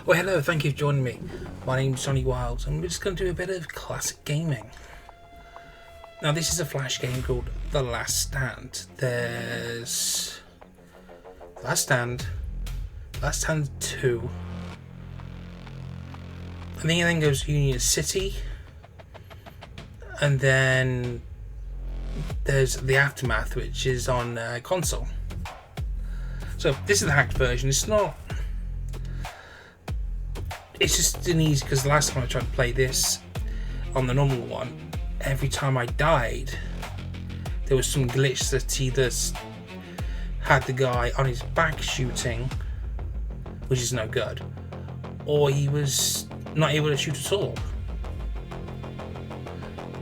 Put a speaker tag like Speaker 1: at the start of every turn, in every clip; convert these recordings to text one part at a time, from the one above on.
Speaker 1: Well, hello, thank you for joining me. My name's Sonny Wild, and we're just going to do a bit of classic gaming. Now, this is a flash game called The Last Stand. There's Last Stand 2, and then goes Union City, and then there's The Aftermath, which is on console. So this is the hacked version. It's just an easy, because the last time I tried to play this on the normal one, every time I died, there was some glitch that either had the guy on his back shooting, which is no good, or he was not able to shoot at all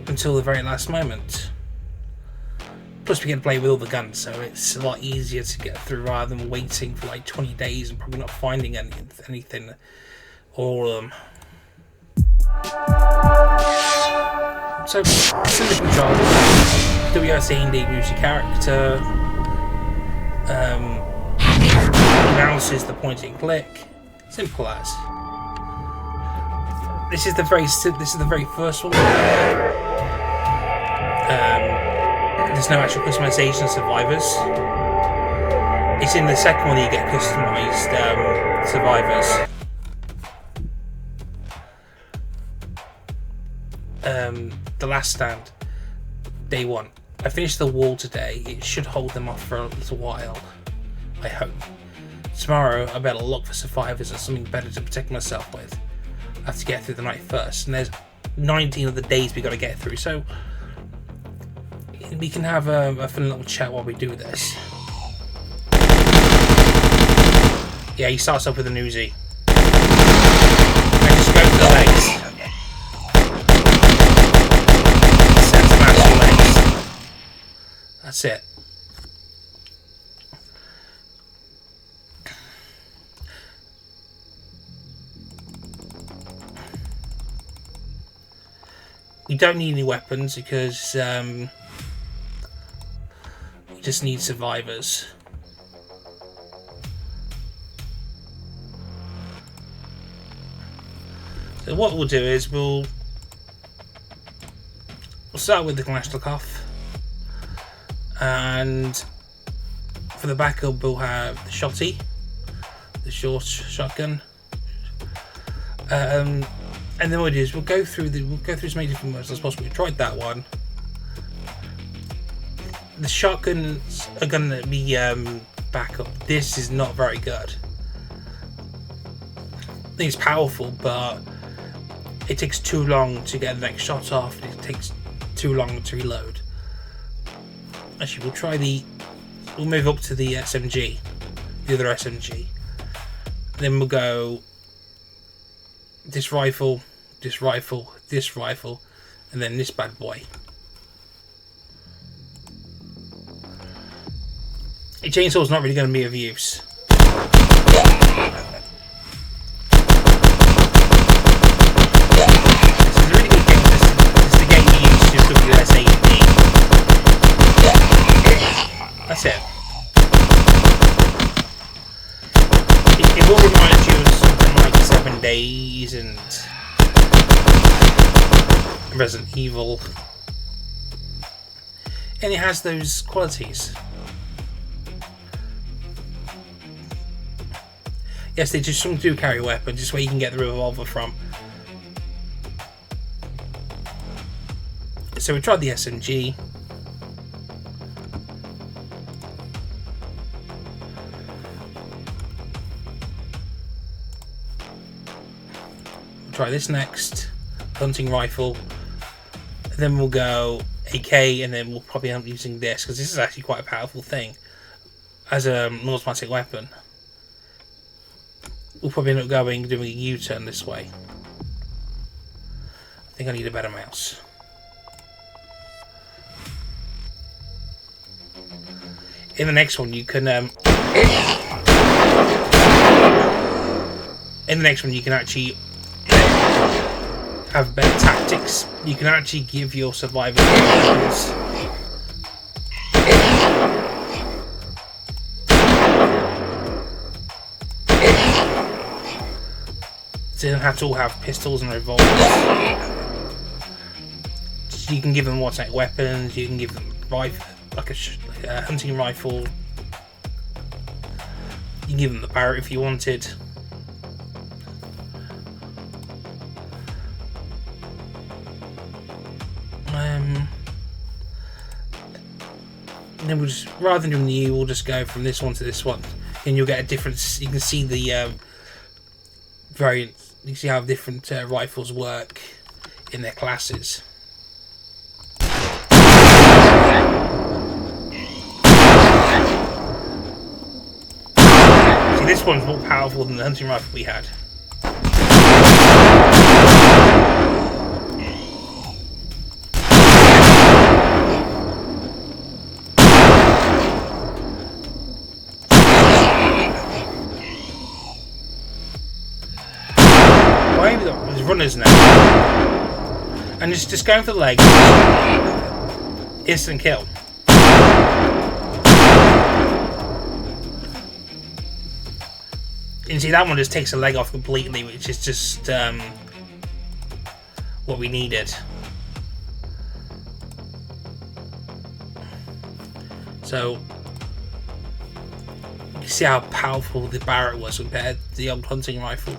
Speaker 1: until the very last moment. Plus we get to play with all the guns, so it's a lot easier to get through rather than waiting for like 20 days and probably not finding anything. All of them. So, it's in the controls. WSAD moves your character. Announces the point and click. Simple as. This is the very first one. There's no actual customization of survivors. It's in the second one that you get customized survivors. The Last Stand, day 1. I finished the wall today. It should hold them off for a little while, I hope. Tomorrow I better look for survivors or something better to protect myself with. I have to get through the night first, and there's 19 of the days we got to get through, so we can have a fun little chat while we do this. Yeah, he starts off with an Uzi. And just go for the legs. That's it. You don't need any weapons because you just need survivors. So what we'll do is we'll start with the Kalashnikov. And for the backup, we'll have the shotty, the short shotgun, and then what we'll do is we'll go through as many different modes as possible. We tried that one. The shotguns are going to be backup. This is not very good. I think it's powerful, but it takes too long to get the next shot off. It takes too long to reload. Actually, we'll move up to the SMG, the other SMG. Then we'll go this rifle, this rifle, this rifle, and then this bad boy. A chainsaw's not really going to be of use. This is a really good game. This is the game you use to WSAD. That's it. It will remind you of something like 7 Days and Resident Evil. And it has those qualities. Yes, they just some do carry weapons, just where you can get the revolver from. So we tried the SMG. Try this next, hunting rifle, and then we'll go AK, and then we'll probably end up using this because this is actually quite a powerful thing as an automatic weapon. We'll probably end up doing a U-turn this way. I think I need a better mouse. In the next one you can actually have better tactics. You can actually give your survivors weapons. They don't have to all have pistols and revolvers. So you can give them automatic weapons. You can give them like a hunting rifle. You can give them the Barrett if you wanted. Then we'll just, rather than doing the we'll just go from this one to this one, and you'll get a different. You can see the variant. You can see how different rifles work in their classes. See, this one's more powerful than the hunting rifle we had. There's runners now, and just going for the leg, instant kill. And see, that one just takes the leg off completely, which is just what we needed. So you can see how powerful the Barrett was compared to the old hunting rifle.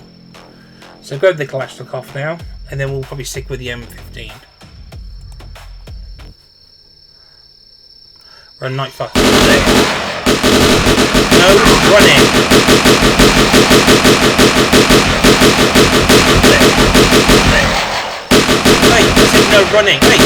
Speaker 1: So go with the Kalashnikov now, and then we'll probably stick with the M15. We're a night fucking day. No running! Wait, I said no running, wait!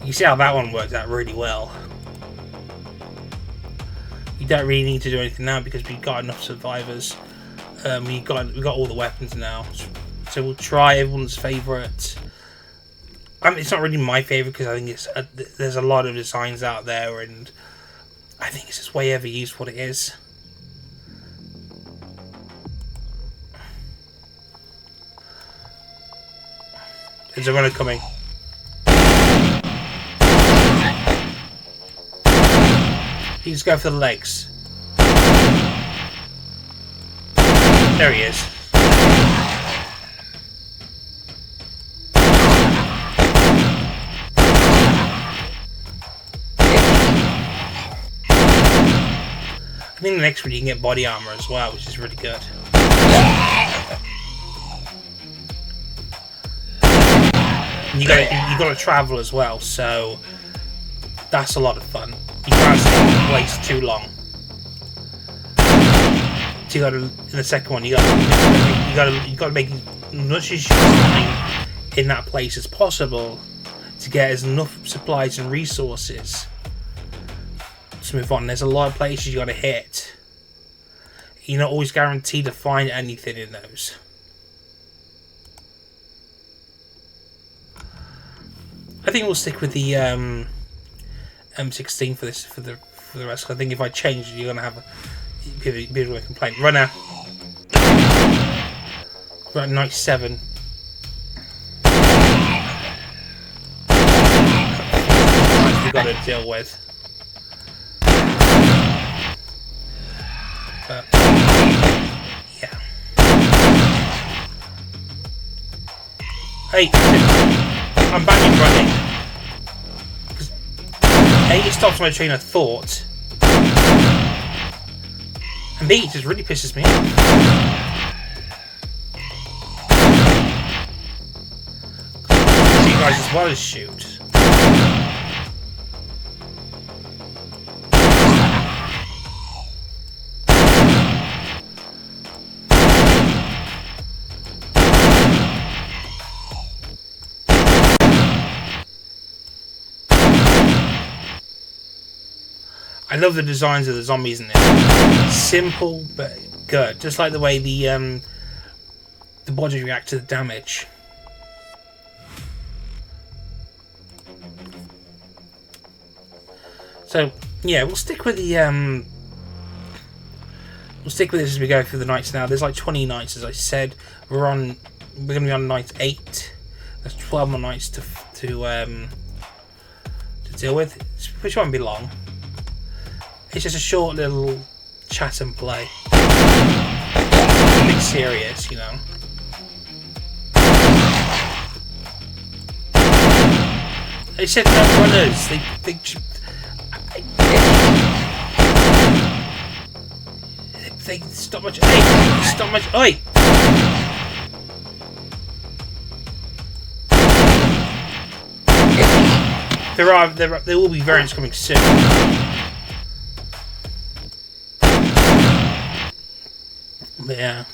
Speaker 1: You see how that one worked out really well. You don't really need to do anything now because we've got enough survivors. We've got all the weapons now, so we'll try everyone's favourite. I mean, it's not really my favourite because I think it's there's a lot of designs out there, and I think it's just way overused for what it is. There's a runner coming. You just go for the legs. There he is. I think the next one you can get body armor as well, which is really good. And you gotta travel as well, so that's a lot of fun. You can't stay in the place too long. So you gotta, in the second one, you gotta make as much as you can in that place as possible to get as enough supplies and resources to move on. There's a lot of places you gotta hit. You're not always guaranteed to find anything in those. I think we'll stick with the M16 for this for the rest. I think if I change it, you're gonna have a bit of a complaint. Runner. We're at 97. We've got to deal with. But yeah. Hey, I'm back in running. A, it stops my train of thought, and B, it just really pisses me off. You guys as well as shoot. I love the designs of the zombies in it. Simple but good, just like the way the bodies react to the damage. So yeah, we'll stick with the we'll stick with this as we go through the nights now. There's like 20 nights, as I said. We're gonna be on night 8. There's 12 more nights to deal with, which won't be long. It's just a short little chat and play. Nothing serious, you know. They said no runners. They stop much. Hey, stop much. Oi! There will be variants coming soon. But yeah.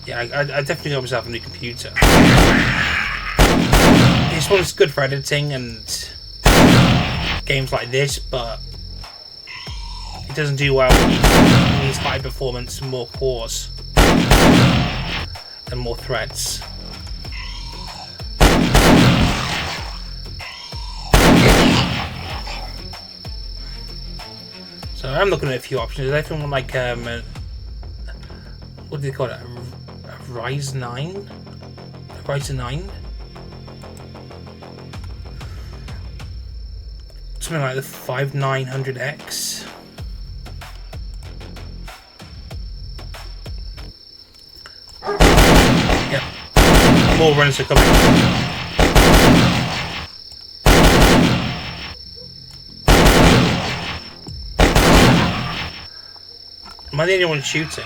Speaker 1: Yeah, I definitely got myself a new computer. This one's good for editing and games like this, but it doesn't do well when it needs high performance and more cores and more threads. So I'm looking at a few options. There's everything like what do they call it? A Ryzen 9? A Ryzen 9? Something like the 5900X. Yep. More runs are coming. Am I the only one shooting?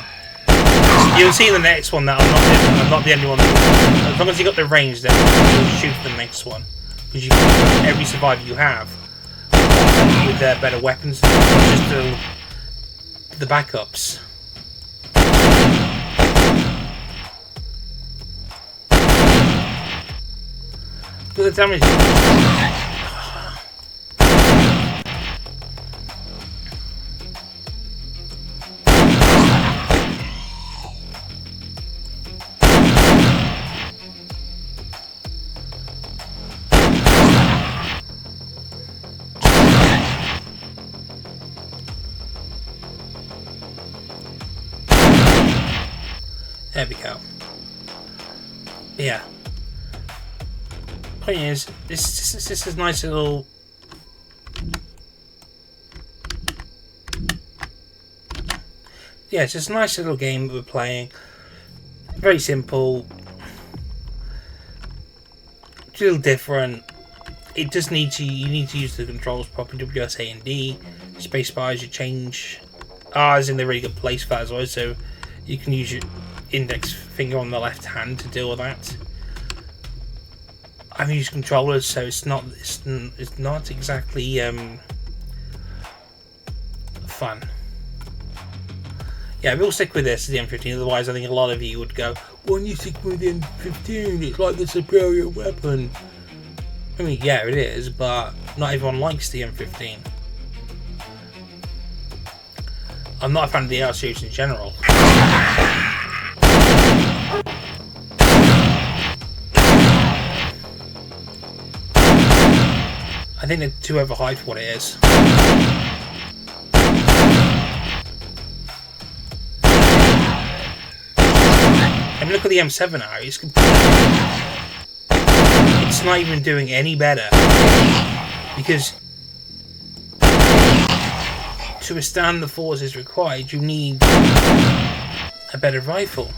Speaker 1: You'll see in the next one that I'm not the only one. As long as you got the range, then you'll shoot the next one. Because you can every survivor you have with their better weapons, just the backups. Look at the damage. There we go. Yeah. Point is, this is a nice little. Yeah, it's just a nice little game that we're playing. Very simple. It's a little different. It just needs you need to use the controls properly. WSA and D. Spacebar as you change. R is in the really good place for that as well, so you can use your index finger on the left hand to deal with that. I've used controllers, so it's not exactly fun. Yeah, we'll stick with this, the M15. Otherwise, I think a lot of you would go, "Why don't you stick with the M15? It's like the superior weapon." I mean, yeah, it is, but not everyone likes the M15. I'm not a fan of the AR series in general. I think they're too overhyped for what it is. I mean, look at the M7 now. It's not even doing any better. Because to withstand the forces required, you need a better rifle.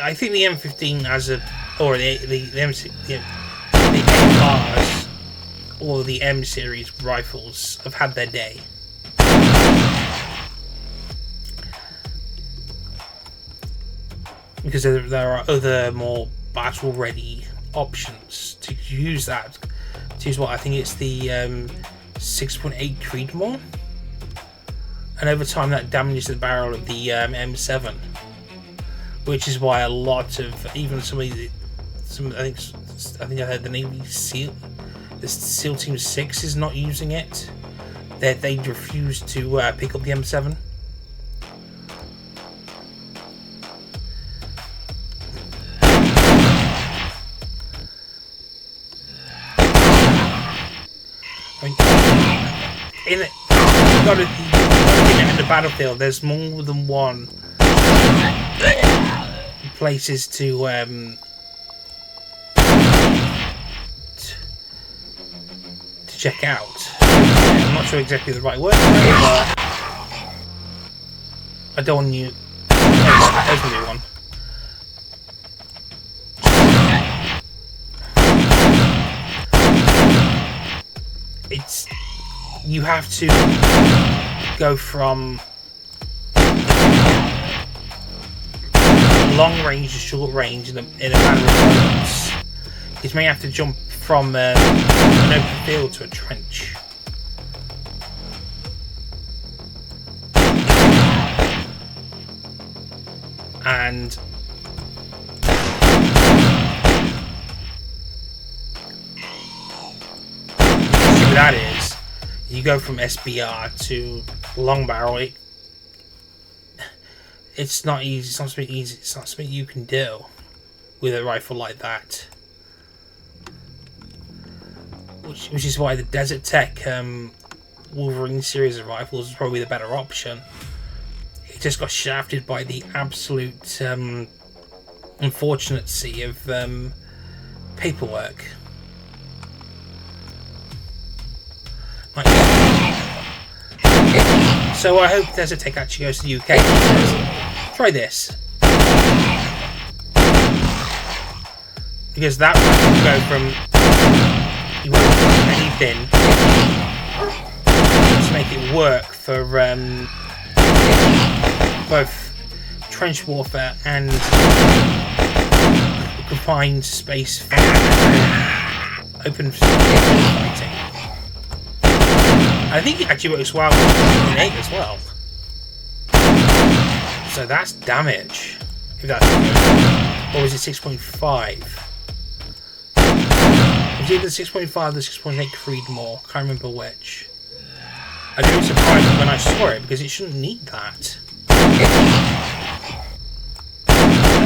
Speaker 1: I think the M15 has a, or the MRs or the M series rifles have had their day. Because there are other more battle ready options to use that. To use what I think it's the 6.8 Creedmoor, and over time that damages the barrel of the M7, which is why a lot of even I think I heard the Navy SEAL, the SEAL Team 6 is not using it. They refuse to pick up the M7. I mean, in it, you gotta get in the battlefield. There's more than one places to check out. I'm not sure exactly the right word for it, but I don't want you. There's a new one. It's you have to go from long range to short range in a matter of moments. You may have to jump from an open field to a trench. And what that is, you go from SBR to long barrel. It's not easy. It's not something easy. It's not something you can do with a rifle like that. Which is why the Desert Tech Wolverine series of rifles is probably the better option. It just got shafted by the absolute unfortunate sea of paperwork. So I hope Desert Tech actually goes to the UK. Try this. Because that will go from you won't do anything to make it work for both trench warfare and confined space fighting, open fighting. I think it actually works well in 8 as well. So that's damage. If that's or is it 6.5? It was either 6.5 or 6.8 Creedmoor. Can't remember which. I was really surprised when I saw it because it shouldn't need that.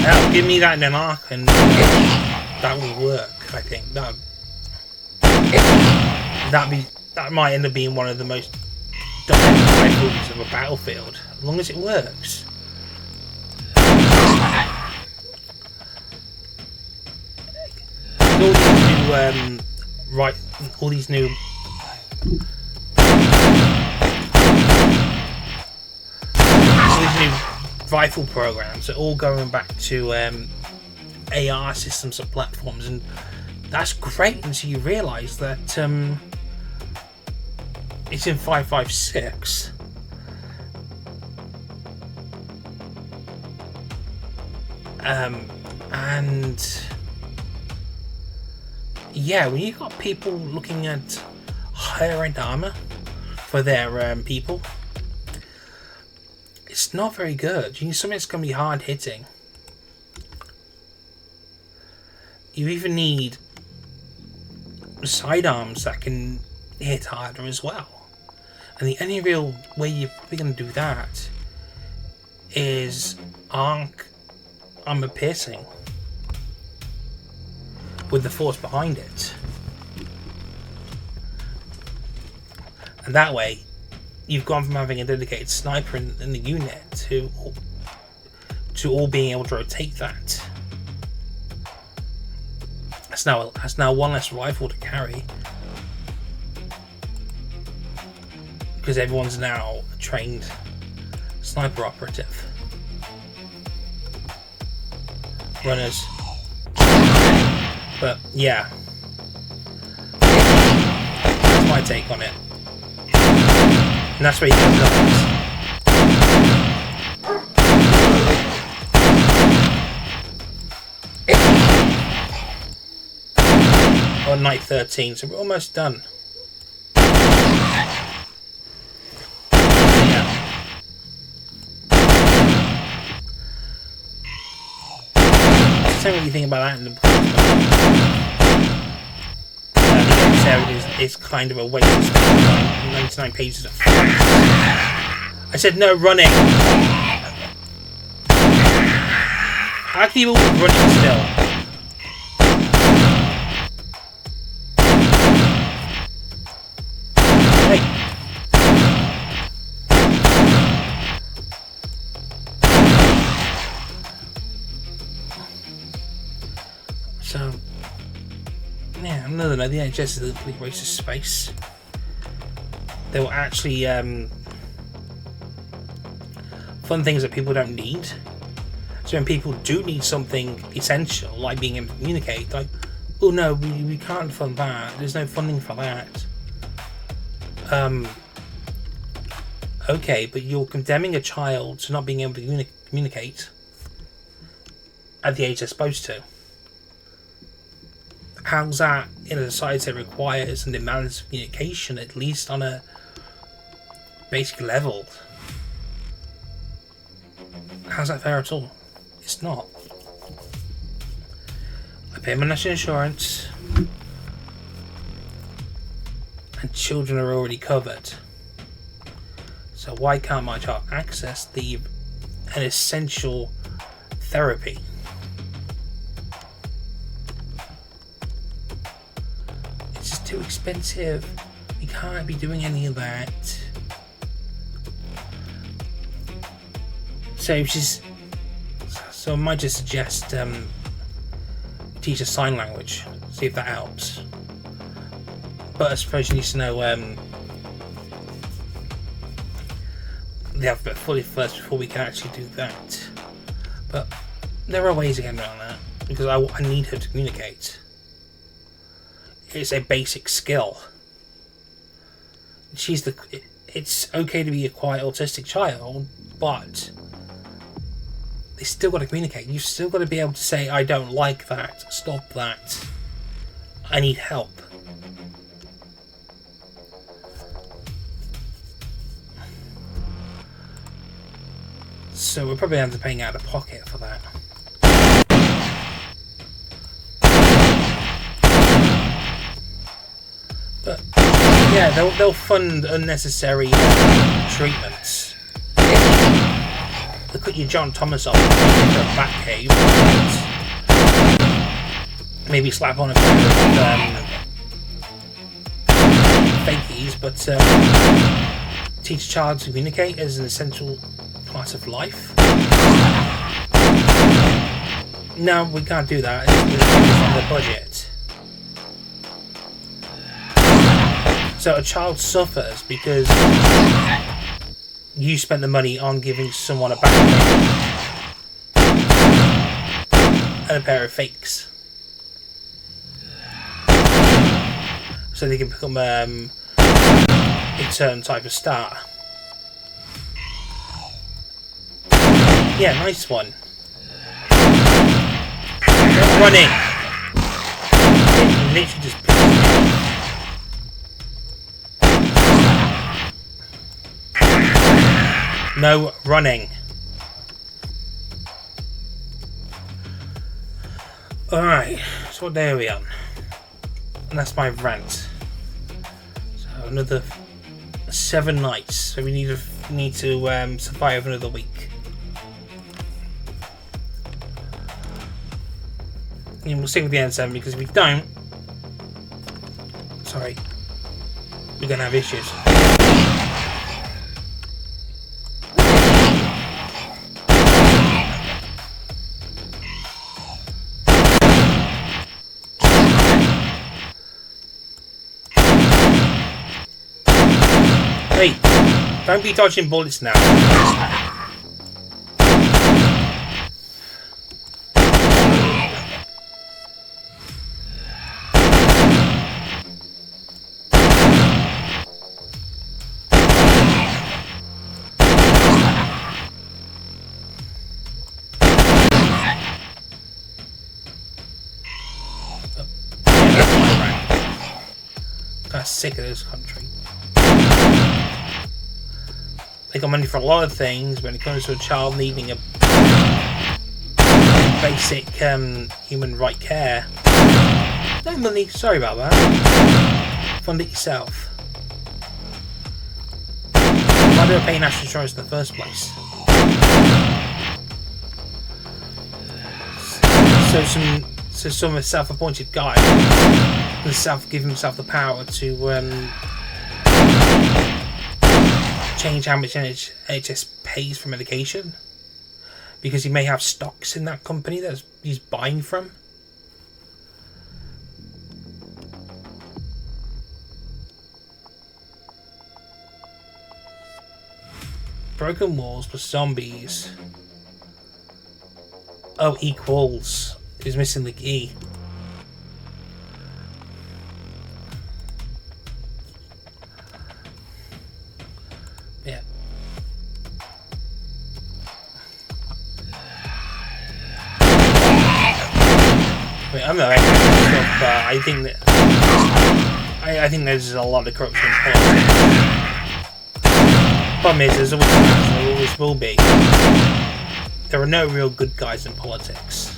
Speaker 1: Hell, give me that in an arc and that will work. I think that might end up being one of the most dominant rifles of a battlefield, as long as it works. All these new rifle programs are all going back to AR systems and platforms, and that's great until you realise that it's in 5.56. And yeah, when you've got people looking at higher end armor for their people, it's not very good. You need something that's going to be hard hitting. You even need sidearms that can hit harder as well. And the only real way you're probably going to do that is armor piercing with the force behind it. And that way, you've gone from having a dedicated sniper in the unit to all being able to rotate that. That's now one less rifle to carry, because everyone's now a trained sniper operative. Runners. But yeah, that's my take on it. And that's where you go nuts. on night 13, so we're almost done. Tell me what you think about that in the episode is kind of a waste of space. 99 pages of I said no running. How can you all be running still? Hey. So, yeah, another note, the NHS is a complete waste of space. They will actually fund things that people don't need. So when people do need something essential, like being able to communicate, like, oh no, we can't fund that. There's no funding for that. Okay, but you're condemning a child to not being able to communicate at the age they're supposed to. How's that in a society that requires and demands communication, at least on a basic level? How's that fair at all? It's not. I pay my national insurance, and children are already covered. So why can't my child access an essential therapy? Too expensive. We can't be doing any of that. So I might just suggest teach a sign language. See if that helps. But I suppose you need to know the alphabet fully first before we can actually do that. But there are ways of getting around that because I need her to communicate. It's a basic skill. It's okay to be a quiet autistic child, but they still got to communicate. You've still got to be able to say, I don't like that, stop that, I need help. So we're probably going to be paying out of pocket for that. But yeah, they'll fund unnecessary treatments. Look at your John Thomas off for a back cave. Maybe slap on a few fakies, but teach a child to communicate as an essential part of life. No, we can't do that. It's on the budget. So a child suffers because you spent the money on giving someone a backpack and a pair of fakes, so they can become a certain type of star. Yeah, nice one. Not running. It literally just. No running. Alright, so what day are we on? And that's my rant. So another 7 nights. So we need to survive another week. And we'll stick with the N7 because if we don't, sorry, we're gonna have issues. Hey, don't be dodging bullets now. that's sick of this country. They got money for a lot of things. When it comes to a child needing a basic human right care, no money. Sorry about that. Fund it yourself. Why do I pay national insurance in the first place? So some self-appointed guy can give himself the power to change how much NHS pays for medication, because he may have stocks in that company that he's buying from. Broken walls plus zombies. Oh, equals. He's missing the E. Yeah. I mean, I'm not actually stuff, but I think that I think there's a lot of corruption in politics. Problem is, there always will be. There are no real good guys in politics.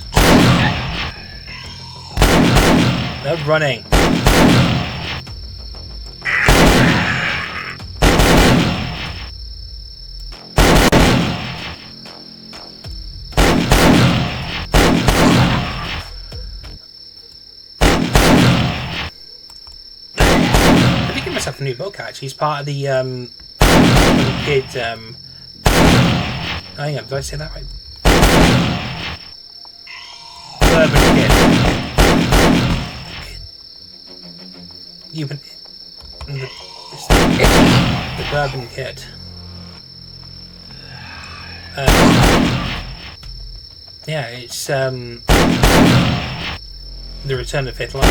Speaker 1: They're running. I did give myself a new book actually. He's part of the kid. Hang on, did I say that right? Urban Kid. Even the Urban Kid. Yeah, it's the Return of Hitler.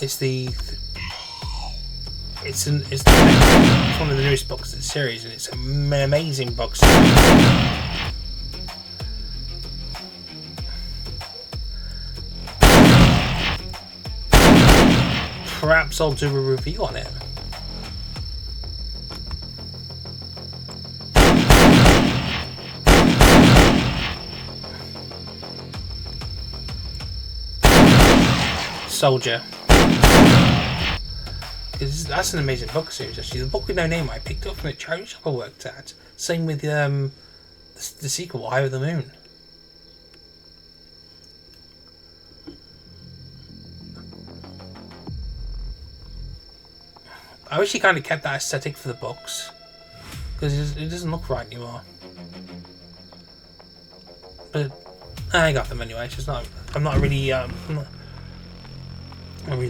Speaker 1: It's one of the newest books in the series, and it's an amazing book series. Perhaps I'll do a review on it. Soldier. Because that's an amazing book series actually. The book with no name I picked up from a charity shop I worked at. Same with the sequel, Eye of the Moon. I wish he kind of kept that aesthetic for the books, because it doesn't look right anymore. But I got them anyway. It's just not. I'm not really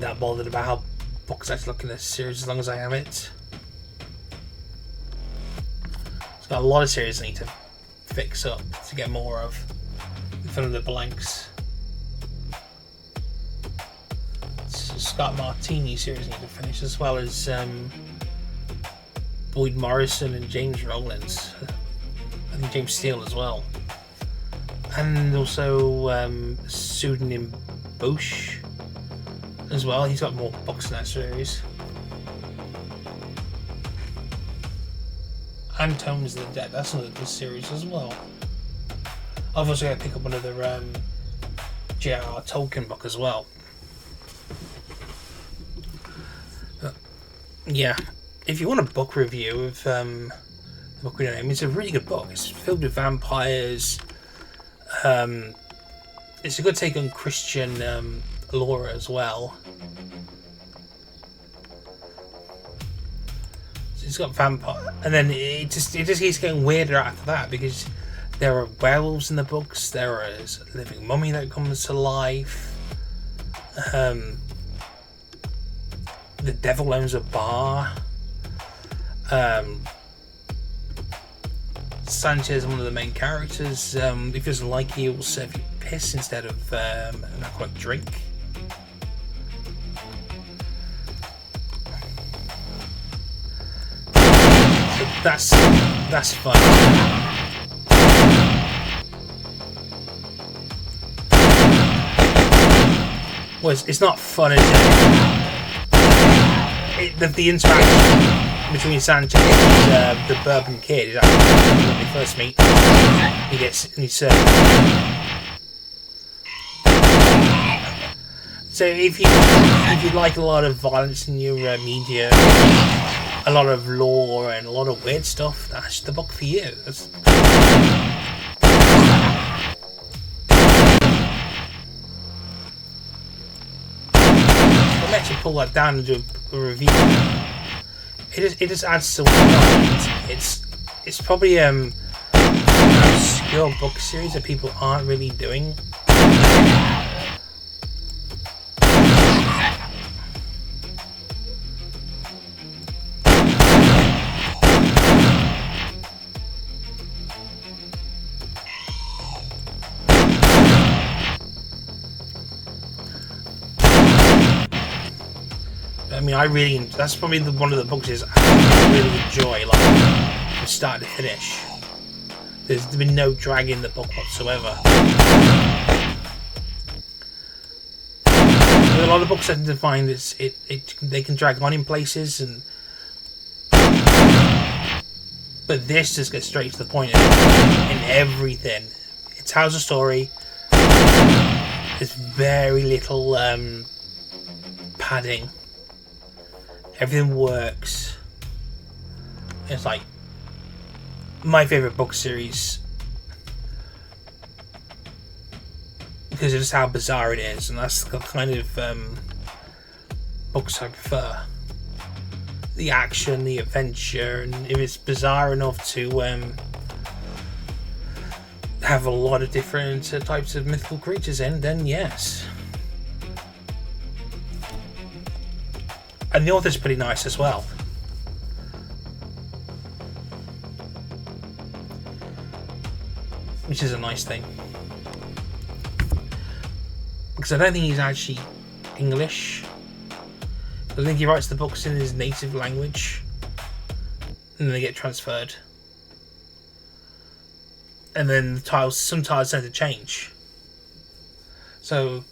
Speaker 1: that bothered about how books actually look in this series as long as I have it. It's got a lot of series I need to fix up to get more of. Fill in the blanks. Scott Martini series I need to finish, as well as Boyd Morrison and James Rowlands. I think James Steele as well. And also Pseudonym Bush as well. He's got more books in that series. And Tomes of the Dead, that's another good series as well. I've also got to pick up another J.R.R. Tolkien book as well. Yeah, if you want a book review of the book we know, it's a really good book. It's filled with vampires. It's a good take on Christian lore as well. So it's got vampire, and then it just keeps getting weirder after that, because there are werewolves in the books. There is a living mummy that comes to life. The devil owns a bar. Sanchez, one of the main characters, if he doesn't like you, he will serve you piss instead of an alcoholic drink. So that's fun. Well, it's not fun, is it? the interaction between Sanchez and the Bourbon Kid is actually when they first meet. He's so if you like a lot of violence in your media, a lot of lore and a lot of weird stuff, that's the book for you. I'll let you pull that down and do a review. It just adds to what it's probably an obscure book series that people aren't really doing. I mean, that's probably one of the books I really enjoy, like, from start to finish. There's been no drag in the book whatsoever. With a lot of books I tend to find they can drag on in places, but this just gets straight to the point in everything. It tells a story. There's very little padding. Everything works. It's like my favourite book series because of just how bizarre it is, and that's the kind of books I prefer. The action, the adventure, and if it's bizarre enough to have a lot of different types of mythical creatures in, then yes. And the author's pretty nice as well. Which is a nice thing. Because I don't think he's actually English. I think he writes the books in his native language. And then they get transferred. And then the titles, some titles tend to change. So,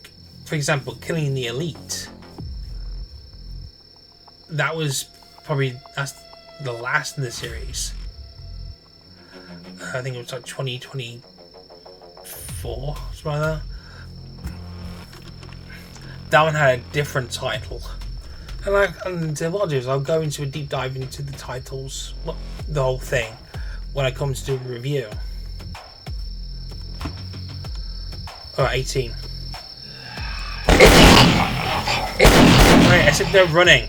Speaker 1: for example, Killing the Elite. That's the last in the series. I think it was like 2024, something like that. That one had a different title. And what I'll do is I'll go into a deep dive into the titles, the whole thing, when I come to do a review. Alright, 18. Alright, I said no running.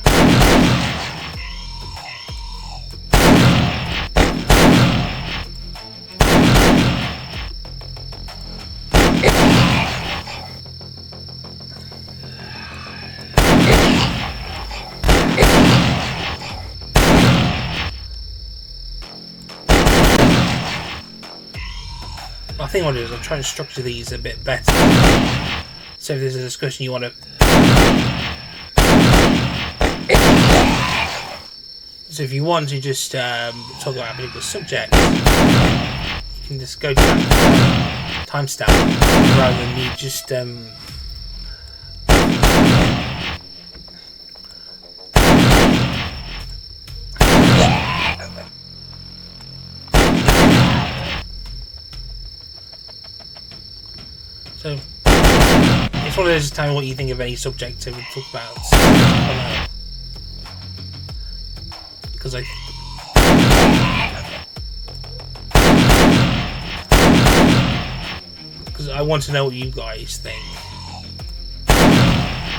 Speaker 1: I think what I'll do is I'll try and structure these a bit better. So if there's a discussion you want to... So if you want to just talk about a particular subject, you can just go to that timestamp rather than me just... So, it's one of those times what you think of any subject to talk about. Because I want to know what you guys think.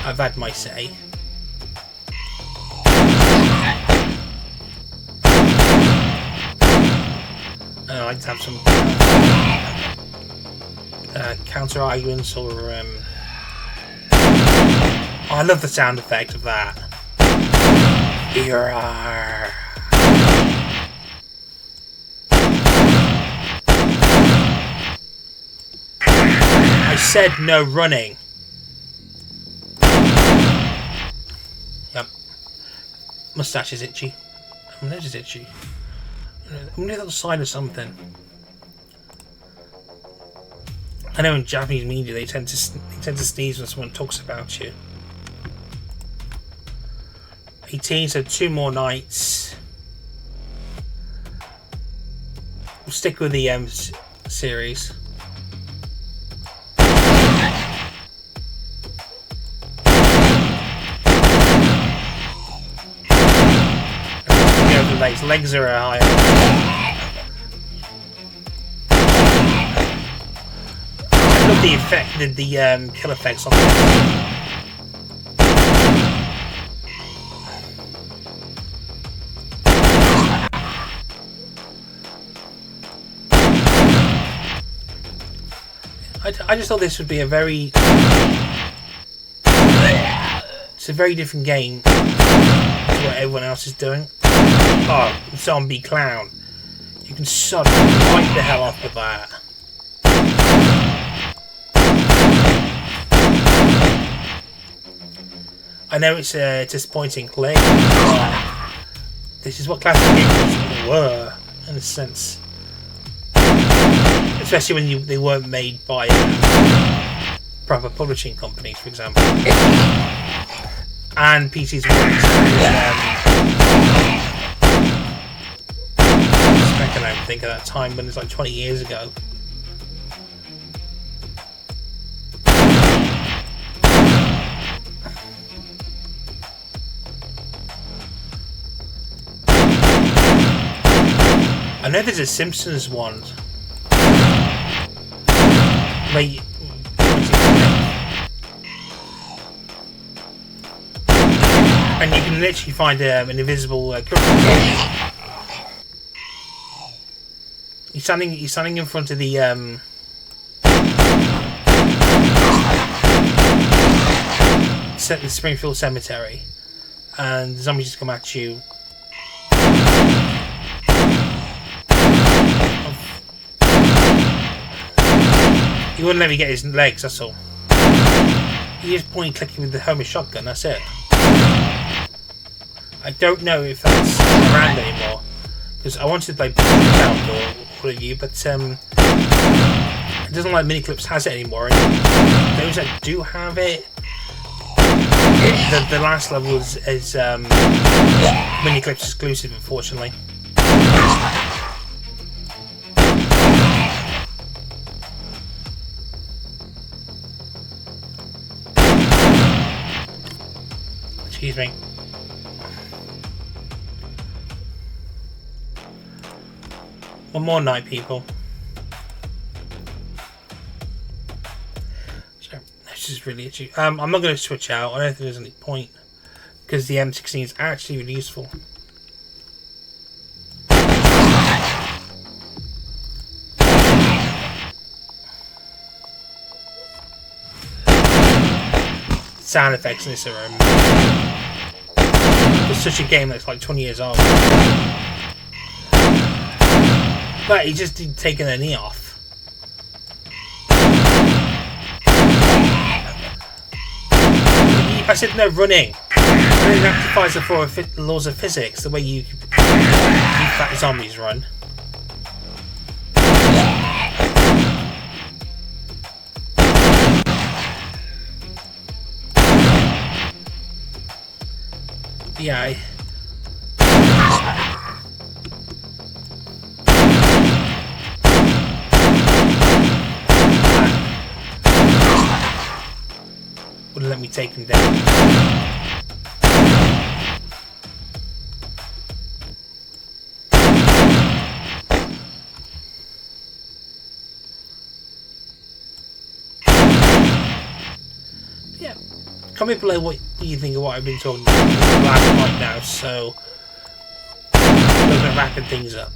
Speaker 1: I've had my say. And I like to have some counter arguments or I love the sound effect of that. I said no running. Yep. Mustache is itchy. My nose is itchy. I'm gonna get the sign of something. I know in Japanese media they tend to sneeze when someone talks about you. 18, so 2 more nights. We'll stick with the series. Legs are higher. I love the effect, the kill effects on this. I just thought this would be a very... It's a very different game to what everyone else is doing. Oh, zombie clown. You can sod right the hell off with that. I know it's a disappointing click, but this is what classic games were, in a sense. Especially when they weren't made by proper publishing companies, for example. And PCs weren't. I don't think of that time when it's like 20 years ago. I know there's a Simpsons one. Wait. And you can literally find an invisible He's standing in front of the Springfield Cemetery, and the zombies just come at you. He wouldn't let me get his legs, that's all. He just point clicking with the Homer shotgun, that's it. I don't know if that's around anymore, because I wanted to play out or all of you, but it doesn't like Miniclips has it anymore. And those that do have it, the last level is Miniclips exclusive, unfortunately. Excuse me. One more night, people. So, this is really itchy. I'm not going to switch out. I don't think there's any point, because the M16 is actually really useful. Sound effects in this are it's such a game that's like 20 years old. But he just did taking a knee off. I said no running. It rectifies the laws of physics, the way you fat zombies run. Yeah. Wouldn't let me take him down. Yeah. Comment below what you think of what I've been talking about last night now, so a little bit wrapping things up.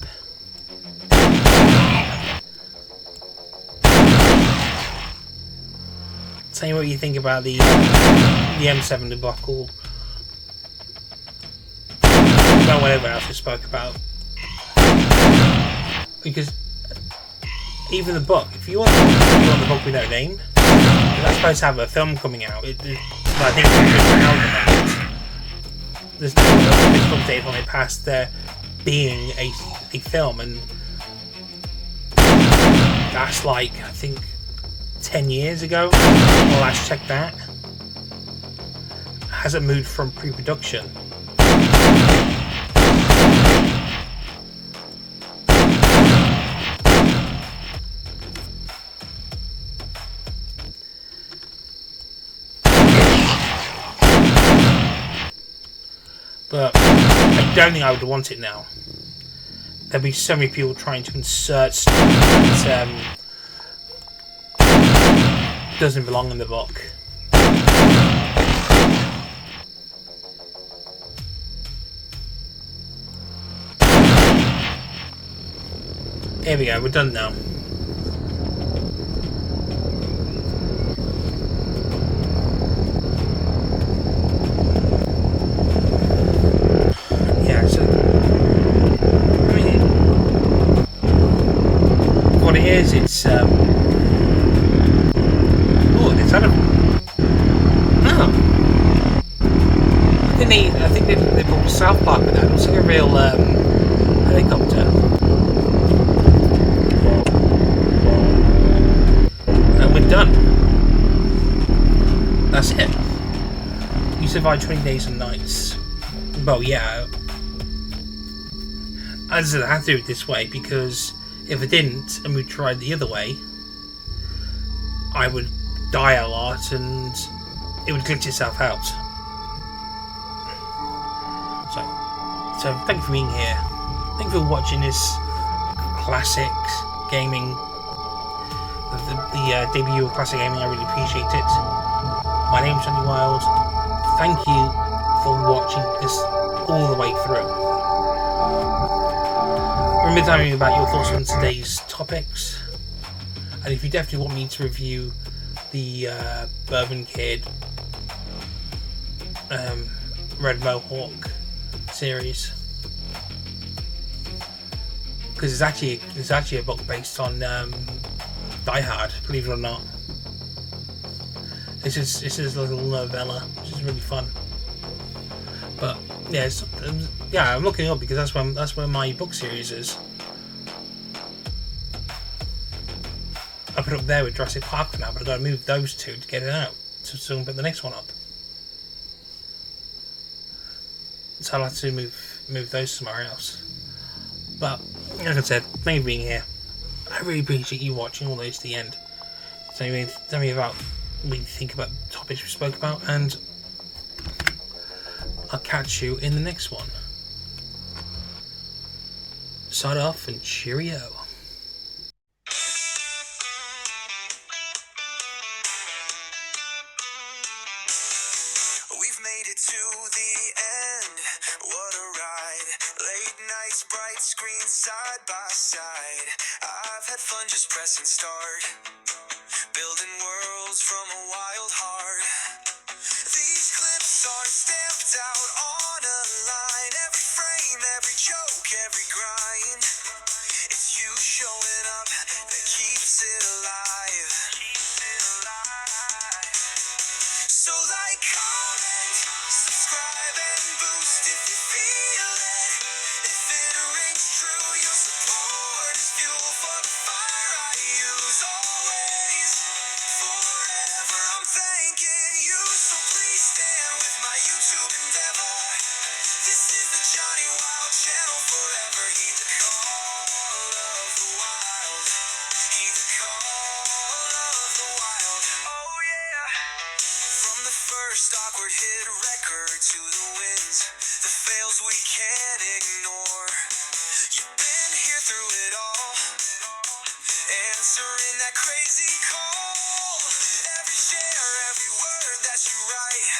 Speaker 1: Tell me what you think about the M7 debacle. About whatever else we spoke about. Because even the book, if you want the book with no name, that's supposed to have a film coming out. I think it's out. There's no official date on it past there being a film, and that's like, I think, 10 years ago. Well, last checked that. Hasn't moved from pre-production. but I don't think I would want it now. There'd be so many people trying to insert stuff that doesn't belong in the book. Here we go, we're done now. Yeah, so I mean, what it is, it's oh, it's out of I think they brought South Park with that. It looks like a real helicopter. And we're done. That's it. You survived 20 days and nights. Well, yeah. As I said, I had to do it this way because if I didn't and we tried the other way, I would die a lot and it would glitch itself out. So thank you for being here. Thank you for watching this classic gaming, the debut of classic gaming. I really appreciate it. My name's Johnny Wild. Thank you for watching this all the way through. Remember telling me about your thoughts on today's topics, and if you definitely want me to review the Bourbon Kid Red Mohawk series, because it's actually a book based on Die Hard, believe it or not. It's just a little novella, which is really fun. But yeah, I'm looking up because that's where my book series is. I put it up there with Jurassic Park for now, but I've got to move those two to get it out so I can put the next one up. So I'll have to move those somewhere else. But like I said, thank you for being here. I really appreciate you watching all those to the end. Tell me about what you think about the topics we spoke about, and I'll catch you in the next one. Sign off and cheerio.
Speaker 2: We've made it to the end. What a ride. Late nights, bright screens side by side. I've had fun just pressing start, building worlds from a wild heart. These clips aren't stamped out on a line. Every frame, every joke, every grind. It's you showing up that keeps it alive. So like, comment, subscribe and boost if you feel it. If it rings true, your support is fuel for the fire I use always, forever. I'm thanking you, so please stand with my YouTube endeavor. This is the Johnny Wild channel forever. Heed the call of the wild. Heed the call of the wild. Oh yeah. From the first awkward hit record to the wins, the fails we can't ignore. You've been here through it all, answering that crazy call. Every share, every word that you write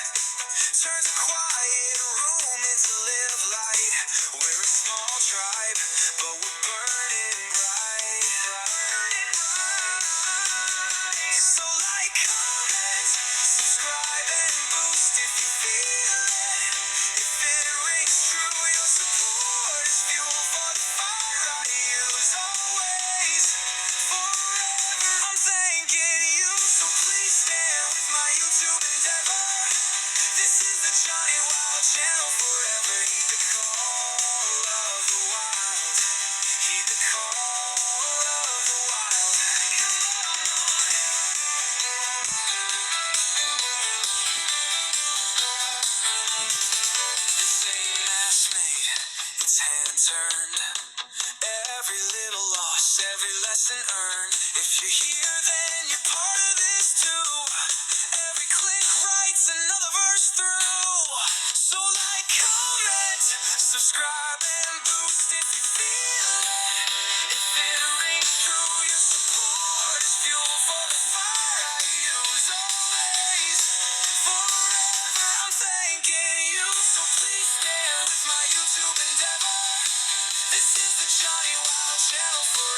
Speaker 2: turns a quiet room into live light. We're a small tribe, but we're burning bright. So like, comment, subscribe and boost if you feel it. If it rings true, your support is fuel for the fire I use always, forever. I'm thanking you, so please stand with my YouTube endeavor. This is the Johnny Wild channel forever. Heed the call of the wild. Heed the call of the wild. This ain't match made, it's hand turned. Every little loss, every lesson earned. If you're here, then you're part of this too. Every click writes another verse through. So like, comment. Subscribe and boost if you feel it. If it rings true, your support is fuel for the fire I use always. Forever I'm thanking you, so please stand with my YouTube endeavor. This is the Johnny Wild channel for